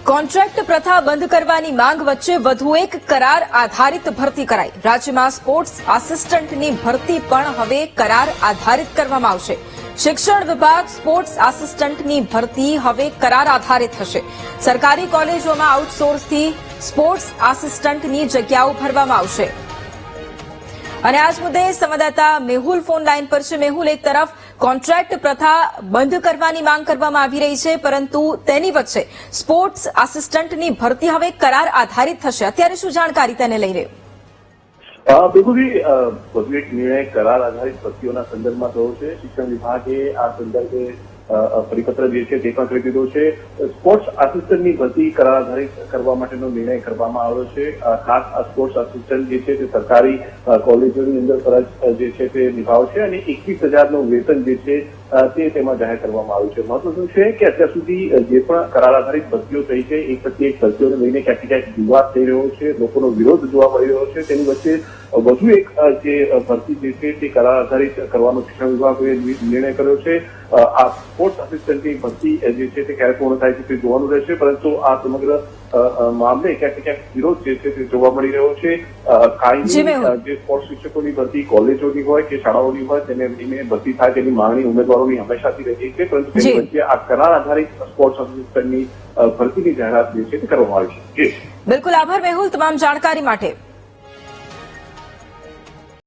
Contract પ્રથા બંધ કરવાની માંગ વચ્ચે વધુ એક કરાર આધારિત ભરતી કરાઈ। રાજ્યમાં સ્પોર્ટ્સ આસિસ્ટન્ટની ભરતી પણ હવે કરાર આધારિત કરવામાં આવશે। શિક્ષણ વિભાગ સ્પોર્ટ્સ આસિસ્ટન્ટની ભરતી હવે કરાર આધારિત થશે। સરકારી કોલેજોમાં આઉટસોર્સથી સ્પોર્ટ્સ આસિસ્ટન્ટની જગ્યાઓ ભરવામાં આવશે। અને આ જ મુદ્દે સંવાદદાતા મેહુલ ફોન લાઈન પર છે। મેહુલ, એક તરફ કોન્ટ્રાક્ટ પ્રથા બંધ કરવાની માંગ કરવામાં આવી રહી છે, પરંતુ તેની વચ્ચે સ્પોર્ટ્સ આસિસ્ટન્ટની ભરતી હવે કરાર આધારિત થશે। અત્યારે શું જાણકારી તેને લઈને? બિલકુલજી, વધુ એક નિર્ણય કરાર આધારિત ભરતીઓના સંદર્ભમાં થયો છે। શિક્ષણ વિભાગે આ સંદર્ભે પરિપત્ર જે છે તે પણ કરી દીધો છે। સ્પોર્ટ્સ આસિસ્ટન્ટની ભરતી કરાર આધારિત કરવા માટેનો નિર્ણય કરવામાં આવ્યો છે। ખાસ આ સ્પોર્ટ્સ આસિસ્ટન્ટ જે છે તે સરકારી કોલેજોની અંદર ફરજ જે છે તે નિભાવશે અને 21,000નું વેતન જે છે તે તેમાં જાહેર કરવામાં આવ્યું છે। મહત્વનું છે કે અત્યાર સુધી જે પણ કરાર આધારિત ભરતીઓ થઈ છે, એક પછી એક ભરતીઓને લઈને ક્યાંક ક્યાંક વિવાદ થઈ રહ્યો છે, લોકોનો વિરોધ જોવા મળી રહ્યો છે। તેની વચ્ચે વધુ એક જે ભરતી જે છે તે કરાર આધારિત કરવાનો શિક્ષણ વિભાગે નિર્ણય કર્યો છે। આ સ્પોર્ટ્સ આસિસ્ટન્ટની ભરતી જે છે તે ક્યારે પૂર્ણ થાય છે તે જોવાનું રહેશે, પરંતુ આ સમગ્ર મામલે ક્યાંક ક્યાંક વિરોધ જે છે તે જોવા મળી રહ્યો છે। કાયમી જે સ્પોર્ટ્સ શિક્ષકોની ભરતી કોલેજોની હોય કે શાળાઓની હોય તેને લઈને ભરતી થાય તેની માંગણી ઉમેદવારોની હંમેશાથી રહી છે, પરંતુ તેની વચ્ચે આ કરાર આધારિત સ્પોર્ટ્સ આસિસ્ટન્ટની ભરતીની જાહેરાત જે છે તે કરવામાં આવી છે। બિલકુલ, આભાર મેહુલ તમામ જાણકારી માટે।